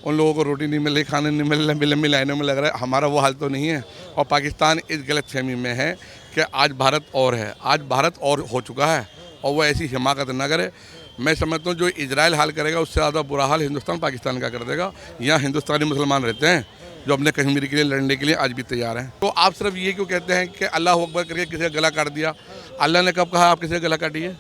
उन लोगों को रोटी नहीं मिल रही, खाने नहीं मिल रहे, लंबी लंबी लाइनों में लग रहा है। हमारा वो हाल तो नहीं है। और पाकिस्तान इस गलतफहमी में है कि आज भारत और है, आज भारत और हो चुका है और वो ऐसी हिमाकत न करे। मैं समझता हूँ जो इजराइल हाल करेगा उससे ज़्यादा बुरा हाल हिंदुस्तान पाकिस्तान का कर देगा। यहाँ हिंदुस्तानी मुसलमान रहते हैं जो अपने कश्मीर के लिए लड़ने के लिए आज भी तैयार हैं। तो आप सिर्फ ये क्यों कहते हैं कि अल्लाह अकबर करके किसी का गला काट दिया? अल्लाह ने कब कहा आप किसी का गला काटिए?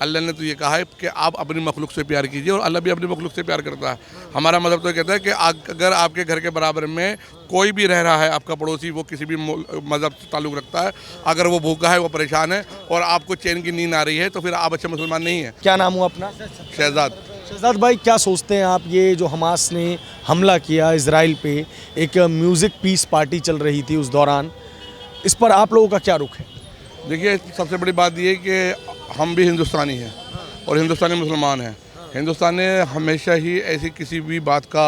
अल्लाह ने तो ये कहा है कि आप अपनी मखलूक से प्यार कीजिए, और अल्लाह भी अपनी मखलूक से प्यार करता है। हमारा मज़हब तो कहता है कि अगर आपके घर के बराबर में कोई भी रह रहा है, आपका पड़ोसी, वो किसी भी मज़हब से ताल्लुक़ रखता है, अगर वो भूखा है, वो परेशान है और आपको चैन की नींद आ रही है, तो फिर आप अच्छे मुसलमान नहीं हैं। क्या नाम हुआ अपना? शहजाद। शहजाद भाई, क्या सोचते हैं आप, ये जो हमास ने हमला किया इजराइल पे, एक म्यूज़िक पीस पार्टी चल रही थी उस दौरान, इस पर आप लोगों का क्या रुख है? देखिए, सबसे बड़ी बात ये कि हम भी हिंदुस्तानी हैं और हिंदुस्तानी मुसलमान हैं। हिंदुस्तान ने हमेशा ही ऐसी किसी भी बात का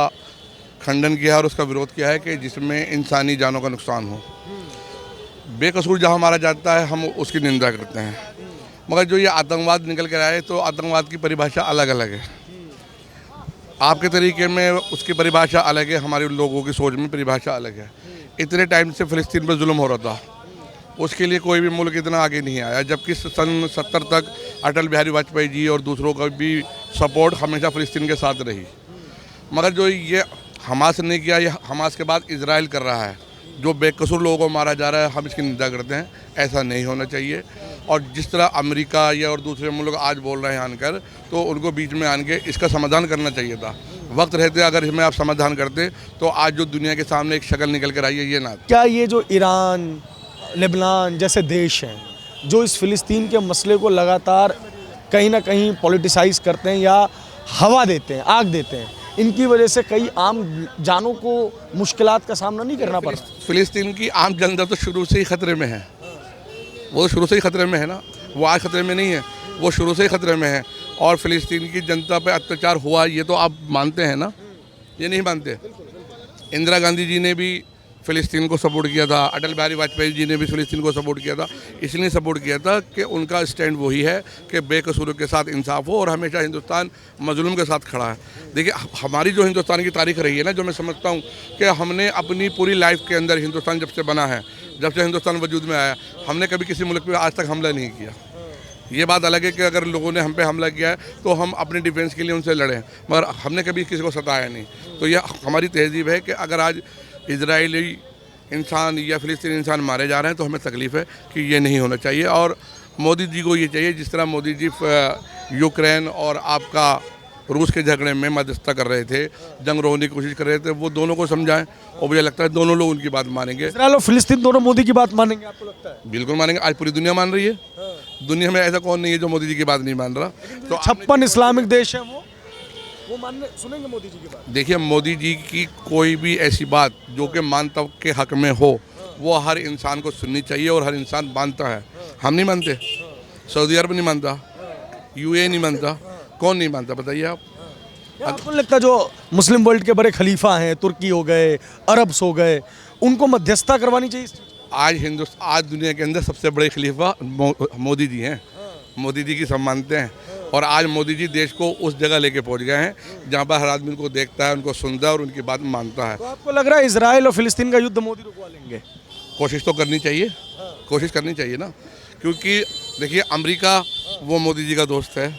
खंडन किया और उसका विरोध किया है कि जिसमें इंसानी जानों का नुकसान हो। बेकसूर जहाँ मारा जाता है हम उसकी निंदा करते हैं, मगर जो ये आतंकवाद निकल कर आए तो आतंकवाद की परिभाषा अलग अलग है। आपके तरीके में उसकी परिभाषा अलग है, हमारे लोगों की सोच में परिभाषा अलग है। इतने टाइम से फ़लस्तीन पर जुल्म हो रहा था, उसके लिए कोई भी मुल्क इतना आगे नहीं आया, जबकि सन 70 तक अटल बिहारी वाजपेयी जी और दूसरों का भी सपोर्ट हमेशा फ़लस्तीन के साथ रही। मगर जो ये हमास ने किया, ये हमास के बाद इजराइल कर रहा है, जो बेकसूर लोगों को मारा जा रहा है, हम इसकी निंदा करते हैं। ऐसा नहीं होना चाहिए। और जिस तरह अमेरिका या और दूसरे मुल्क आज बोल रहे हैं आनकर, तो उनको बीच में आन के इसका समाधान करना चाहिए था। वक्त रहते अगर इसमें आप समाधान करते तो आज जो दुनिया के सामने एक शक्ल निकल कर आई है, ये ना। क्या ये जो ईरान, लेबनान जैसे देश हैं जो इस फ़िलिस्तीन के मसले को लगातार कहीं ना कहीं पॉलिटिसाइज करते हैं या हवा देते हैं, आग देते हैं, इनकी वजह से कई आम जानों को मुश्किलात का सामना नहीं करना पड़ रहा? फ़िलिस्तीन की आम जनता तो शुरू से ही ख़तरे में है। वो शुरू से ही ख़तरे में है ना, वो आज ख़तरे में नहीं है, वो शुरू से ही ख़तरे में है। और फ़िलिस्तीन की जनता पे अत्याचार हुआ, ये तो आप मानते हैं ना? ये नहीं मानते? इंदिरा गांधी जी ने भी फ़िलिस्तीन को सपोर्ट किया था, अटल बिहारी वाजपेयी जी ने भी फ़िलिस्तीन को सपोर्ट किया था। इसलिए सपोर्ट किया था कि उनका स्टैंड वही है कि बेकसूरों के साथ इंसाफ हो, और हमेशा हिंदुस्तान मजलूम के साथ खड़ा है। देखिए, हमारी जो हिंदुस्तान की तारीख रही है ना, जो मैं समझता हूँ कि हमने अपनी पूरी लाइफ के अंदर, हिंदुस्तान जब से बना है, जब से हिंदुस्तान वजूद में आया, हमने कभी किसी मुल्क पर आज तक हमला नहीं किया। ये बात अलग है कि अगर लोगों ने हम पे हमला किया है तो हम अपने डिफेंस के लिए उनसे लड़े, मगर हमने कभी किसी को सताया नहीं। तो यह हमारी तहजीब है कि अगर आज इजरायली इंसान या फ़िलिस्तीनी इंसान मारे जा रहे हैं तो हमें तकलीफ़ है कि ये नहीं होना चाहिए। और मोदी जी को ये चाहिए, जिस तरह मोदी जी यूक्रेन और आपका रूस के झगड़े में मध्यस्थता कर रहे थे, जंग रोकने की कोशिश कर रहे थे, वो दोनों को समझाएं, और मुझे लगता है दोनों लोग उनकी बात मानेंगे। इजराइल और फ़िलिस्तीन दोनों मोदी की बात मानेंगे, आपको लगता है? बिल्कुल मानेंगे। आज पूरी दुनिया मान रही है। दुनिया में ऐसा कौन नहीं है जो मोदी जी की बात नहीं मान रहा। तो 56 इस्लामिक देश है, वो मानने सुनेंगे मोदी जी की बात? देखिए, मोदी जी की कोई भी ऐसी बात जो कि मानव के हक में हो, वो हर इंसान को सुननी चाहिए, और हर इंसान मानता है। हम नहीं मानते, सऊदी अरब नहीं मानता, यूएई नहीं मानता, कौन नहीं मानता बताइए आप? आपको लगता है जो मुस्लिम वर्ल्ड के बड़े खलीफा हैं, तुर्की हो गए, अरब्स हो गए, उनको मध्यस्थता करवानी चाहिए? आज दुनिया के अंदर सबसे बड़े खलीफा मोदी जी हैं। मोदी जी की सब मानते हैं, और आज मोदी जी देश को उस जगह लेके पहुंच गए हैं जहां पर हर आदमी उनको देखता है, उनको सुनता है और उनकी बात मानता है। तो आपको लग रहा है इजराइल और फ़िलिस्तीन का युद्ध मोदी रुकवा लेंगे? कोशिश तो करनी चाहिए, कोशिश करनी चाहिए ना, क्योंकि देखिए, अमेरिका वो मोदी जी का दोस्त है,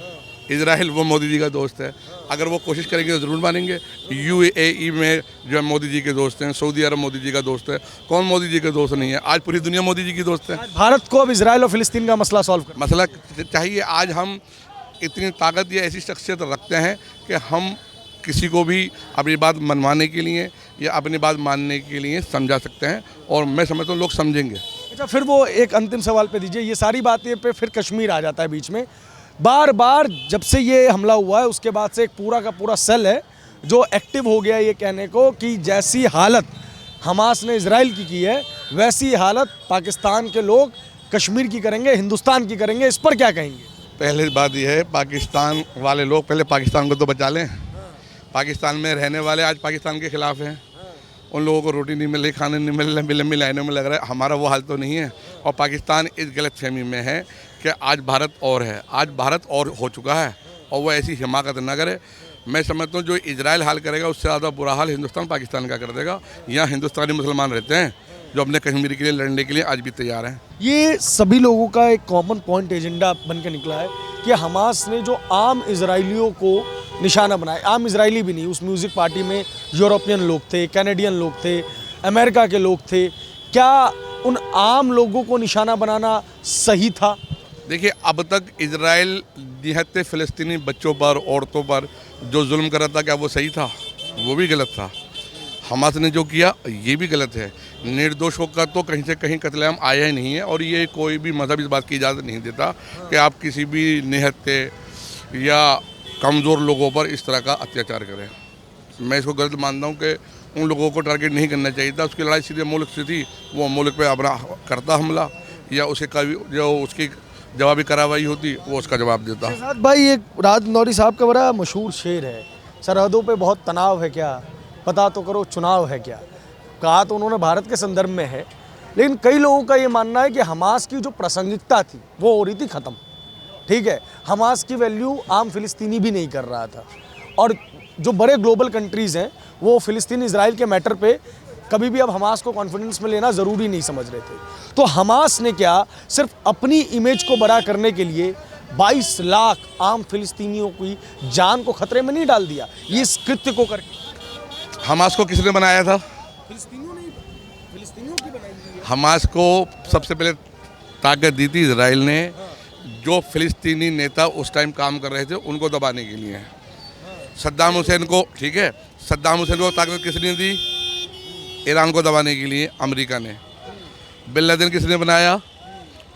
इजराइल वो मोदी जी का दोस्त है। अगर वो कोशिश करेंगे तो ज़रूर मानेंगे। यूएई में जो मोदी जी के दोस्त हैं, सऊदी अरब मोदी जी का दोस्त है, कौन मोदी जी के दोस्त नहीं है? आज पूरी दुनिया मोदी जी की दोस्त है। भारत को अब इजराइल और फ़िलिस्तीन का मसला सॉल्व करना मसला चाहिए। आज हम इतनी ताकत या ऐसी शख्सियत रखते हैं कि हम किसी को भी अपनी बात मनवाने के लिए या अपनी बात मानने के लिए समझा सकते हैं, और मैं समझता हूँ लोग समझेंगे। अच्छा, फिर वो एक अंतिम सवाल पे दीजिए, ये सारी बातें पे फिर कश्मीर आ जाता है बीच में। बार बार जब से ये हमला हुआ है उसके बाद से एक पूरा का पूरा सेल है जो एक्टिव हो गया, ये कहने को कि जैसी हालत हमास ने इजराइल की है, वैसी हालत पाकिस्तान के लोग कश्मीर की करेंगे, हिंदुस्तान की करेंगे। इस पर क्या कहेंगे? पहले बात यह है, पाकिस्तान वाले लोग पहले पाकिस्तान को तो बचा लें। पाकिस्तान में रहने वाले आज पाकिस्तान के ख़िलाफ़ हैं। उन लोगों को रोटी नहीं मिल रही, खाने नहीं मिल रहे, लंबी लंबी लाइनों में लग रहा है। हमारा वो हाल तो नहीं है। और पाकिस्तान इस गलतफहमी में है कि आज भारत और है, आज भारत और हो चुका है, और वो ऐसी हिमाकत न करे। मैं समझता हूँ जो इजराइल हाल करेगा उससे ज़्यादा बुरा हाल हिंदुस्तान पाकिस्तान का कर देगा। यहाँ हिंदुस्तानी मुसलमान रहते हैं जो अपने कश्मीर के लिए लड़ने के लिए आज भी तैयार हैं। ये सभी लोगों का एक कॉमन पॉइंट एजेंडा बन के निकला है कि हमास ने जो आम इजरायलियों को निशाना बनाया, आम इजरायली भी नहीं, उस म्यूज़िक पार्टी में यूरोपियन लोग थे, कैनेडियन लोग थे, अमेरिका के लोग थे, क्या उन आम लोगों को निशाना बनाना सही था? देखिए, अब तक इजराइल निहत्ते फ़लस्तीनी बच्चों पर, औरतों पर जो जुल्म कर रहा था, क्या वो सही था? वो भी गलत था। हमास ने जो किया ये भी गलत है। निर्दोषों का तो कहीं से कहीं कत्लेआम आया ही नहीं है, और ये कोई भी मज़हब इस बात की इजाज़त नहीं देता कि आप किसी भी निहत्ते या कमज़ोर लोगों पर इस तरह का अत्याचार करें। मैं इसको गलत मानता हूँ कि उन लोगों को टारगेट नहीं करना चाहिए था। उसकी लड़ाई सीधे मुल्क से थी, वो मुल्क पे अपना करता हमला, या उसे कभी जो उसकी जवाबी कार्रवाई होती वो उसका जवाब देता। शहजाद भाई, एक राज नौरी साहब का बड़ा मशहूर शेर है, सरहदों पे बहुत तनाव है क्या, पता तो करो चुनाव है क्या। कहा तो उन्होंने भारत के संदर्भ में है, लेकिन कई लोगों का ये मानना है कि हमास की जो प्रासंगिकता थी वो हो रही थी ख़त्म। ठीक है, हमास की वैल्यू आम फ़िलिस्तीनी भी नहीं कर रहा था, और जो बड़े ग्लोबल कंट्रीज़ हैं वो फ़िलिस्तीन इजराइल के मैटर पे कभी भी अब हमास को कॉन्फिडेंस में लेना ज़रूरी नहीं समझ रहे थे। तो हमास ने क्या सिर्फ अपनी इमेज को बड़ा करने के लिए 22 लाख आम फ़िलिस्तीनियों की जान को खतरे में नहीं डाल दिया ये इस कृत्य को करके? हमास को किसने बनाया था? फ़िलिस्तीनियों की बनाई हुई है। हमास को सबसे पहले ताकत दी थी इजराइल ने, जो फ़िलिस्तीनी नेता उस टाइम काम कर रहे थे उनको दबाने के लिए। सद्दाम हुसैन को, ठीक है, सद्दाम हुसैन को ताकत किसने दी? ईरान को दबाने के लिए अमेरिका ने। बिन लादेन किसने बनाया?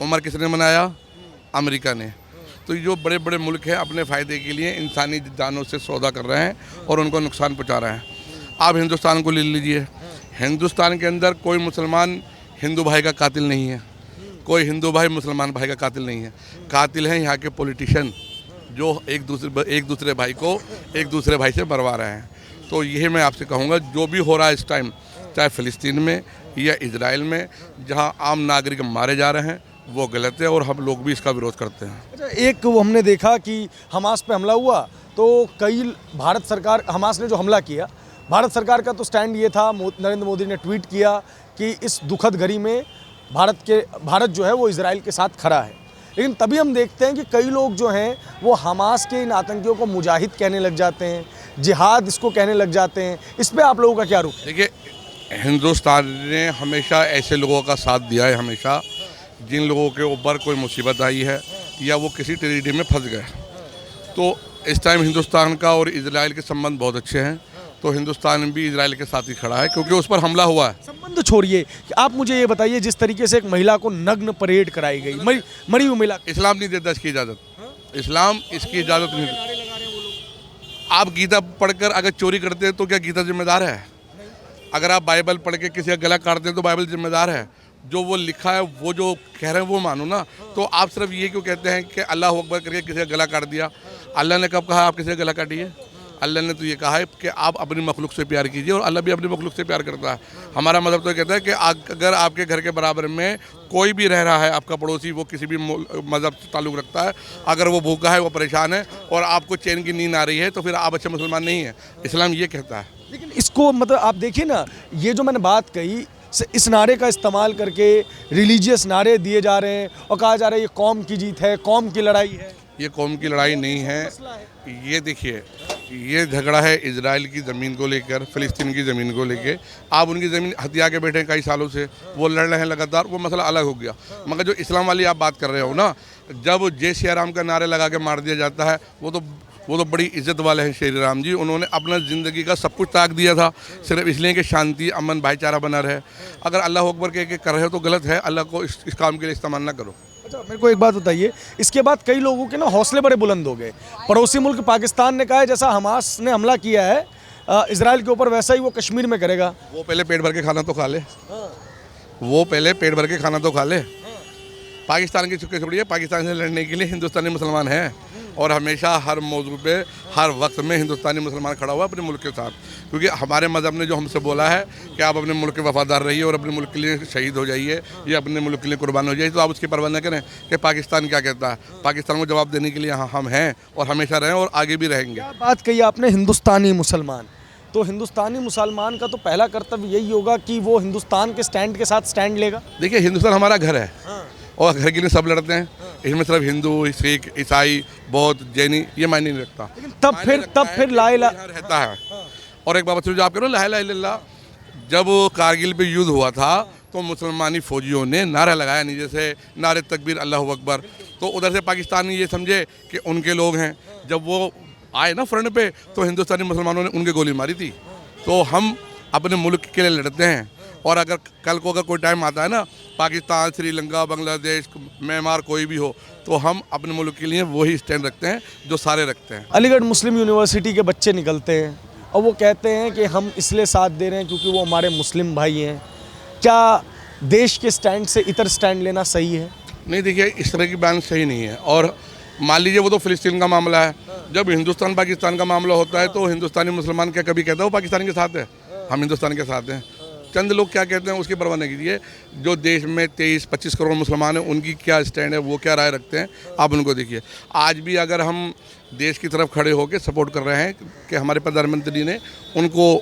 उमर किसने बनाया? अमेरिका ने। तो जो बड़े बड़े मुल्क हैं अपने फ़ायदे के लिए इंसानी जानों से सौदा कर रहे हैं और उनको नुकसान पहुंचा रहे हैं। आप हिंदुस्तान को ले लीजिए, हिंदुस्तान के अंदर कोई मुसलमान हिंदू भाई का कातिल नहीं है, कोई हिंदू भाई मुसलमान भाई का कातिल नहीं है। कातिल हैं यहाँ के पॉलिटिशियन जो एक दूसरे भाई को एक दूसरे भाई से मरवा रहे हैं। तो यही मैं आपसे कहूँगा, जो भी हो रहा है इस टाइम, चाहे फ़िलिस्तीन में या इजराइल में, जहाँ आम नागरिक मारे जा रहे हैं वो गलत है और हम लोग भी इसका विरोध करते हैं। अच्छा, एक वो हमने देखा कि हमास पे हमला हुआ तो कई भारत सरकार, हमास ने जो हमला किया, भारत सरकार का तो स्टैंड ये था, नरेंद्र मोदी ने ट्वीट किया कि इस दुखद घड़ी में भारत जो है वो इजराइल के साथ खड़ा है। लेकिन तभी हम देखते हैं कि कई लोग जो हैं वो हमास के इन आतंकियों को मुजाहिद कहने लग जाते हैं, जिहाद इसको कहने लग जाते हैं। इस पे आप लोगों का क्या रुख है? देखिए, हिंदुस्तान ने हमेशा ऐसे लोगों का साथ दिया है, हमेशा जिन लोगों के ऊपर कोई मुसीबत आई है या वो किसी ट्रेजेडी में फंस गए। तो इस टाइम हिंदुस्तान का और इजराइल के संबंध बहुत अच्छे हैं, तो हिंदुस्तान भी इजराइल के साथ ही खड़ा है क्योंकि उस पर हमला हुआ है। संबंध छोड़िए, आप मुझे ये बताइए, जिस तरीके से एक महिला को नग्न परेड कराई गई, मरी हुई महिला, इस्लाम नहीं देता इसकी इजाज़त। इस्लाम इसकी इजाज़त नहीं देता। आप गीता पढ़कर अगर चोरी करते हैं तो क्या गीता जिम्मेदार है? अगर आप बाइबल पढ़ के किसी का गला काटते हैं तो बाइबल जिम्मेदार है? जो वो लिखा है, वो जो कह रहे हैं वो मानो ना। तो आप सिर्फ ये क्यों कहते हैं कि अल्लाह अकबर करके किसी का गला काट दिया? अल्लाह ने कब कहा आप किसी का गला काटिए? अल्लाह ने तो ये कहा है कि आप अपनी मखलूक से प्यार कीजिए, और अल्लाह भी अपनी मखलूक से प्यार करता है। हमारा मज़हब तो कहता है कि अगर आपके घर के बराबर में कोई भी रह रहा है, आपका पड़ोसी, वो किसी भी मज़हब से ताल्लुक़ रखता है, अगर वो भूखा है, वो परेशान है और आपको चैन की नींद आ रही है, तो फिर आप अच्छे मुसलमान नहीं हैं। इस्लाम ये कहता है। लेकिन इसको मतलब आप देखिए ना, ये जो मैंने बात कही, इस नारे का इस्तेमाल करके रिलीजियस नारे दिए जा रहे हैं और कहा जा रहा है ये कौम की जीत है, कौम की लड़ाई है। ये कौम की लड़ाई नहीं है। ये देखिए, ये झगड़ा है इजराइल की ज़मीन को लेकर, फ़िलिस्तीन की ज़मीन को लेकर। आप उनकी ज़मीन हथिया के बैठे हैं कई सालों से, वो लड़ रहे हैं लगातार, वो मसला अलग हो गया। मगर जो इस्लाम वाली आप बात कर रहे हो ना, जब जय श्री राम का नारे लगा के मार दिया जाता है, वो तो बड़ी इज्जत वाले हैं श्री राम जी। उन्होंने अपना ज़िंदगी का सब कुछ त्याग दिया था सिर्फ इसलिए कि शांति, अमन, भाईचारा बना रहे। अगर अल्लाह अकबर कह के कर रहे हो तो गलत है। अल्लाह को इस काम के लिए इस्तेमाल ना करो। अच्छा, मेरे को एक बात बताइए, इसके बाद कई लोगों के ना हौसले बड़े बुलंद हो गए। पड़ोसी मुल्क पाकिस्तान ने कहा है जैसा हमास ने हमला किया है इजराइल के ऊपर, वैसा ही वो कश्मीर में करेगा। वो पहले पेट भर के खाना तो खा ले, वो पहले पेट भर के खाना तो खा ले। पाकिस्तान की चुके छोड़िए, पाकिस्तान से लड़ने के लिए हिंदुस्तानी मुसलमान हैं। और हमेशा हर मौजू पे हर वक्त में हिंदुस्तानी मुसलमान खड़ा हुआ अपने मुल्क के साथ, क्योंकि हमारे मज़हब ने जो हमसे बोला है कि आप अपने मुल्क के वफादार रहिए और अपने मुल्क के लिए शहीद हो जाइए या अपने मुल्क के लिए कुर्बान हो जाइए, तो आप उसकी परवाह न करें कि पाकिस्तान क्या कहता है। पाकिस्तान को जवाब देने के लिए हम हैं और हमेशा रहें और आगे भी रहेंगे। क्या बात कही आपने, हिंदुस्तानी मुसलमान। तो हिंदुस्तानी मुसलमान का तो पहला कर्तव्य यही होगा कि वो हिंदुस्तान के स्टैंड के साथ स्टैंड लेगा। देखिए, हिंदुस्तान हमारा घर है और घर के लिए सब लड़ते हैं। इसमें सिर्फ हिंदू, सिख, ईसाई, बौद्ध, जैनी ये मायने नहीं रखता। तब फिर ला इला रहता है। और एक बात जो आप कह रहे हो ला इलाहा इल्लल्लाह, जब कारगिल पे युद्ध हुआ था तो मुसलमानी फौजियों ने नारा लगाया नीचे से, नारे तकबीर अल्लाहु अकबर। तो उधर से पाकिस्तानी ये समझे कि उनके लोग हैं। जब वो आए ना फ्रंट पे तो हिंदुस्तानी मुसलमानों ने उनके गोली मारी थी। तो हम अपने मुल्क के लिए लड़ते हैं और अगर कल को कोई टाइम आता है ना, पाकिस्तान, श्रीलंका, बांग्लादेश, म्यांमार कोई भी हो, तो हम अपने मुल्क के लिए वही स्टैंड रखते हैं जो सारे रखते हैं। अलीगढ़ मुस्लिम यूनिवर्सिटी के बच्चे निकलते हैं और वो कहते हैं कि हम इसलिए साथ दे रहे हैं क्योंकि वो हमारे मुस्लिम भाई हैं। क्या देश के स्टैंड से इतर स्टैंड लेना सही है? नहीं, देखिए, इस तरह की बयान सही नहीं है। और मान लीजिए वो तो फ़िलिस्तीन का मामला है, जब हिंदुस्तान पाकिस्तान का मामला होता है तो हिंदुस्तानी मुसलमान क्या कभी कहता है वो पाकिस्तान के साथ है? हम हिंदुस्तान के साथ हैं। चंद लोग क्या कहते हैं उसकी परवाह नहीं कीजिए। जो देश में 23-25 करोड़ मुसलमान हैं उनकी क्या स्टैंड है, वो क्या राय रखते हैं, आप उनको देखिए। आज भी अगर हम देश की तरफ खड़े होकर सपोर्ट कर रहे हैं कि हमारे प्रधानमंत्री ने उनको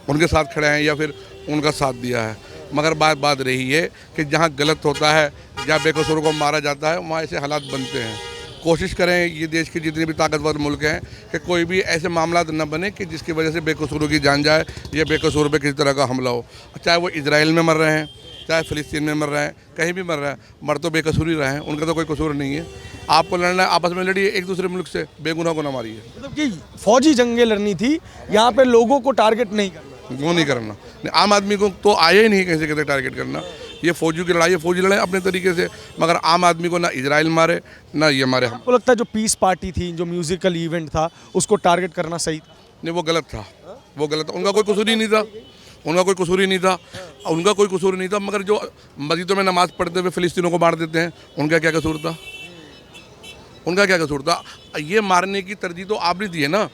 उनके साथ खड़े हैं या फिर उनका साथ दिया है, मगर बात रही है कि जहाँ गलत होता है, जहाँ बेकसूर को मारा जाता है, वहाँ ऐसे हालात बनते हैं। कोशिश करें ये देश के जितने भी ताकतवर मुल्क हैं कि कोई भी ऐसे मामला न बने कि जिसकी वजह से बेकसूरों की जान जाए या बेकसूर पे किसी तरह का हमला हो। चाहे वो इजराइल में मर रहे हैं, चाहे फ़िलिस्तीन में मर रहे हैं, कहीं भी मर रहे हैं, मर तो बेकसूर ही रहे हैं, उनका तो कोई कसूर नहीं है। आपको लड़ना है, आपस में लड़िए, एक दूसरे मुल्क से, बेगुनाह को ना मारिए। मतलब कि फौजी जंगें लड़नी थी, यहाँ पे लोगों को टारगेट नहीं करना। वो नहीं करना, आम आदमी को तो आया ही नहीं कैसे कैसे टारगेट करना। ये फौजियों की लड़ाई है, फौजी लड़ाई अपने तरीके से, मगर आम आदमी को ना इजराइल मारे ना ये मारे। आपको लगता है जो पीस पार्टी थी, जो म्यूजिकल इवेंट था, उसको टारगेट करना सही था? नहीं, वो गलत था, वो गलत था। उनका कोई कसूर ही नहीं था, उनका कोई कसूर ही नहीं था, उनका कोई कसूर नहीं था। मगर जो मस्जिदों में नमाज़ पढ़ते हुए फ़िलिस्तीनों को मार देते हैं, उनका क्या कसूर था? उनका क्या कसूर था? ये मारने की तरजीह तो आपने दी है ना।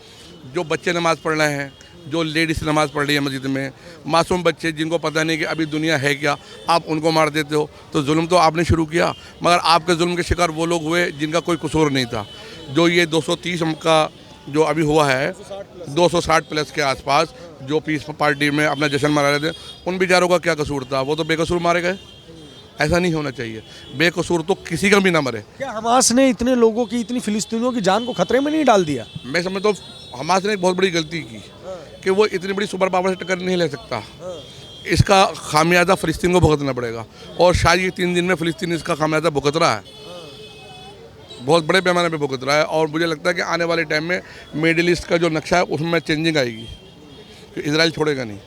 जो बच्चे नमाज़ पढ़ रहे हैं, जो लेडीज़ नमाज़ पढ़ रही है मस्जिद में, मासूम बच्चे जिनको पता नहीं कि अभी दुनिया है क्या, आप उनको मार देते हो, तो जुल्म तो आपने शुरू किया। मगर आपके जुल्म के शिकार वो लोग हुए जिनका कोई कसूर नहीं था। जो ये 230 का जो अभी हुआ है, 260 प्लस के आसपास जो पीस पार्टी में अपना जश्न मना रहे थे, उन बेचारों का क्या कसूर था? वो तो बेकसूर मारे गए। ऐसा नहीं होना चाहिए, बेकसूर तो किसी का भी ना मरे। क्या हमास ने इतने लोगों की, इतनी फ़िलिस्तीनियों की जान को खतरे में नहीं डाल दिया? मैं समझता हूँ हमास ने एक बहुत बड़ी गलती की कि वो इतनी बड़ी सुपर पावर से टक्कर नहीं ले सकता। इसका खामियाजा फ़िलिस्तीन को भुगतना पड़ेगा और शायद ये 3 दिन में फ़िलिस्तीन इसका खामियाजा भुगत रहा है, बहुत बड़े पैमाने पे भुगत रहा है। और मुझे लगता है कि आने वाले टाइम में मिडिल ईस्ट का जो नक्शा है उसमें चेंजिंग आएगी, कि इजराइल छोड़ेगा नहीं।